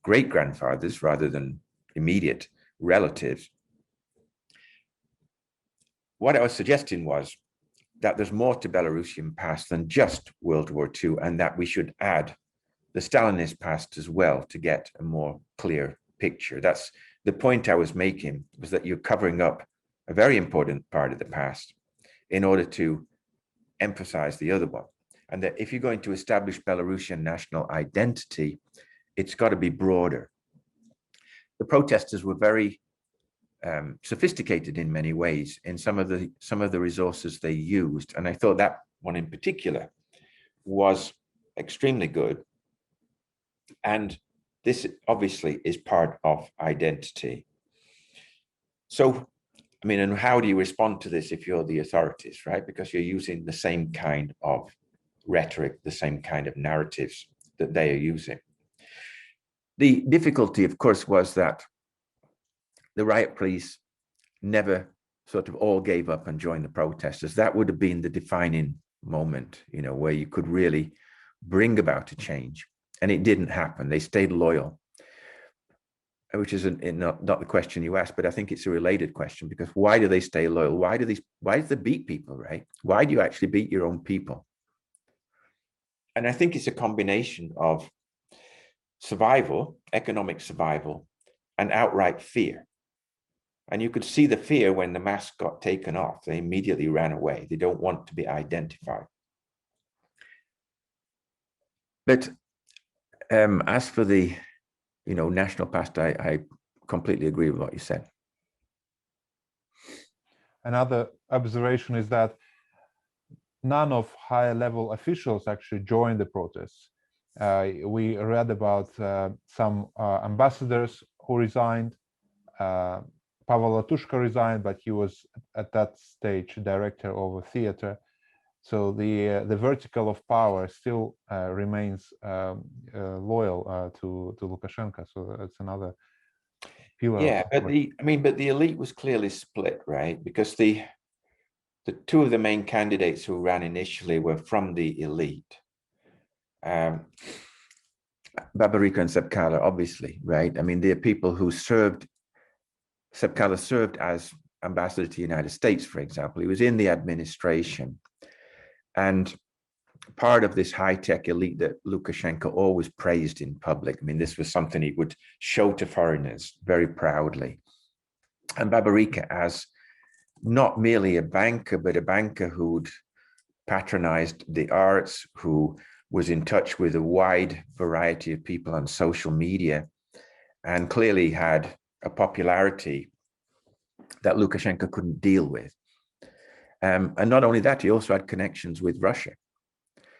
C: great-grandfathers rather than immediate relatives. What I was suggesting was that there's more to Belarusian past than just World War II, and that we should add the Stalinist past as well to get a more clear picture. That's the point I was making, was that you're covering up a very important part of the past in order to emphasize the other one. And that if you're going to establish Belarusian national identity, it's got to be broader. The protesters were very sophisticated in many ways in some of the resources they used, and I thought that one in particular was extremely good. And this obviously is part of identity. So, I mean, and how do you respond to this if you're the authorities, right? Because you're using the same kind of rhetoric, the same kind of narratives that they are using. The difficulty, of course, was that the riot police never sort of all gave up and joined the protesters. That would have been the defining moment, you know, where you could really bring about a change. And it didn't happen. They stayed loyal, which is not the question you asked, but I think it's a related question, because why do they stay loyal? Why do they beat people, right? Why do you actually beat your own people? And I think it's a combination of survival, economic survival, and outright fear. And you could see the fear when the mask got taken off. They immediately ran away. They don't want to be identified. But as for the, you know, national past, I completely agree with what you said. Another
A: observation is that none of high-level officials actually joined the protests. We read about some ambassadors who resigned. Pavel Latushka resigned, but he was at that stage director of a theater. So the vertical of power still remains loyal to Lukashenko. So that's another pillar.
C: Yeah, but the elite was clearly split, right? Because the two of the main candidates who ran initially were from the elite. Babarika and Sepkala, obviously, right? I mean, they're people who served. Sepkala served as ambassador to the United States, for example. He was in the administration. And part of this high-tech elite that Lukashenko always praised in public. I mean, this was something he would show to foreigners very proudly. And Babarika, as not merely a banker, but a banker who'd patronized the arts, who was in touch with a wide variety of people on social media, and clearly had a popularity that Lukashenko couldn't deal with. And not only that, he also had connections with Russia.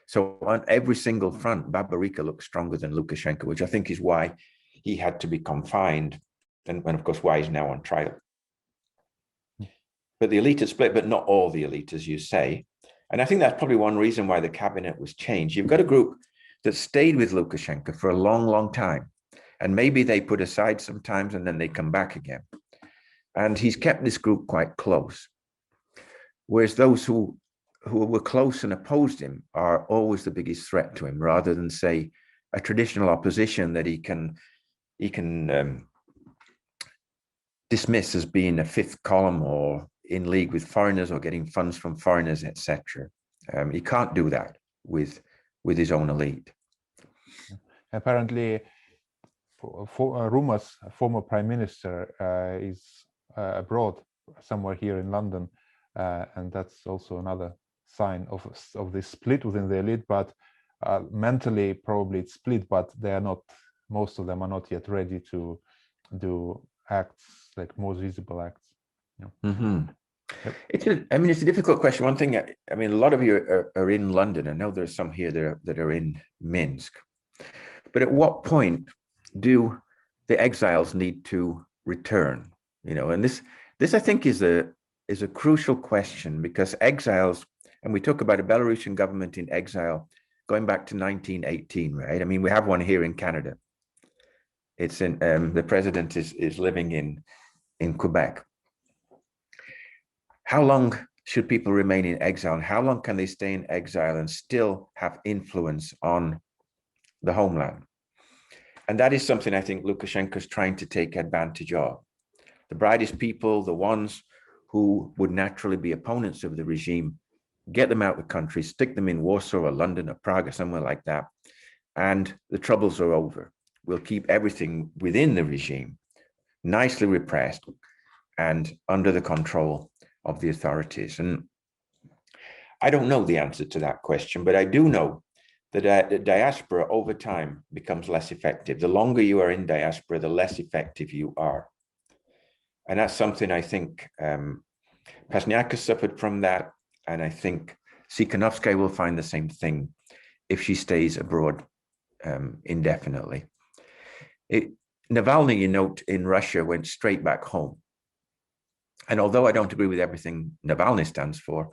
C: So on every single front, Babarika looked stronger than Lukashenko, which I think is why he had to be confined, and of course why he's now on trial. But the elite is split, but not all the elite, as you say. And I think that's probably one reason why the cabinet was changed. You've got a group that stayed with Lukashenko for a long, long time. And maybe they put aside sometimes and then they come back again. And he's kept this group quite close. Whereas those who were close and opposed him are always the biggest threat to him, rather than, say, a traditional opposition that he can dismiss as being a fifth column or in league with foreigners or getting funds from foreigners, etc. He can't do that. with his own elite.
A: Apparently, rumors, a former prime minister is abroad somewhere here in London, and that's also another sign of this split within the elite. But mentally, probably it's split, but they are not. Most of them are not yet ready to do acts like more visible acts. Yep.
C: It's a difficult question. One thing, I mean, a lot of you are in London. I know there's some here that are in Minsk. But at what point do the exiles need to return? You know, and this I think is a crucial question, because exiles, and we talk about a Belarusian government in exile going back to 1918, right? I mean, we have one here in Canada. It's in the president is living in Quebec. How long should people remain in exile, and how long can they stay in exile and still have influence on the homeland? And that is something I think Lukashenko is trying to take advantage of. The brightest people, the ones who would naturally be opponents of the regime, get them out of the country, stick them in Warsaw or London or Prague or somewhere like that, and the troubles are over. We'll keep everything within the regime nicely repressed and under the control of the authorities. And I don't know the answer to that question, but I do know that the diaspora over time becomes less effective. The longer you are in diaspora, the less effective you are. And that's something I think Pasniaka suffered from that. And I think Tsikhanovskaya will find the same thing if she stays abroad indefinitely. Navalny, you note, in Russia went straight back home. And although I don't agree with everything Navalny stands for,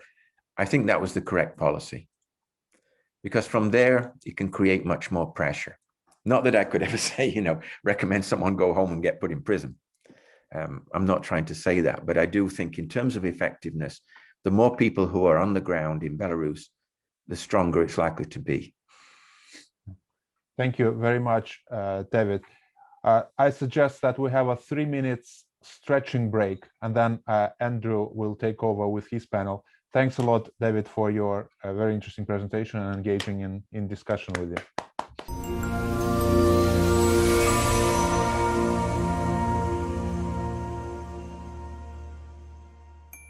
C: I think that was the correct policy. Because from there, you can create much more pressure. Not that I could ever say, you know, recommend someone go home and get put in prison. I'm not trying to say that, but I do think in terms of effectiveness, the more people who are on the ground in Belarus, the stronger it's likely to be.
A: Thank you very much, David. I suggest that we have a 3 minutes stretching break, and then Andrew will take over with his panel. Thanks a lot, David, for your very interesting presentation and engaging in discussion with you.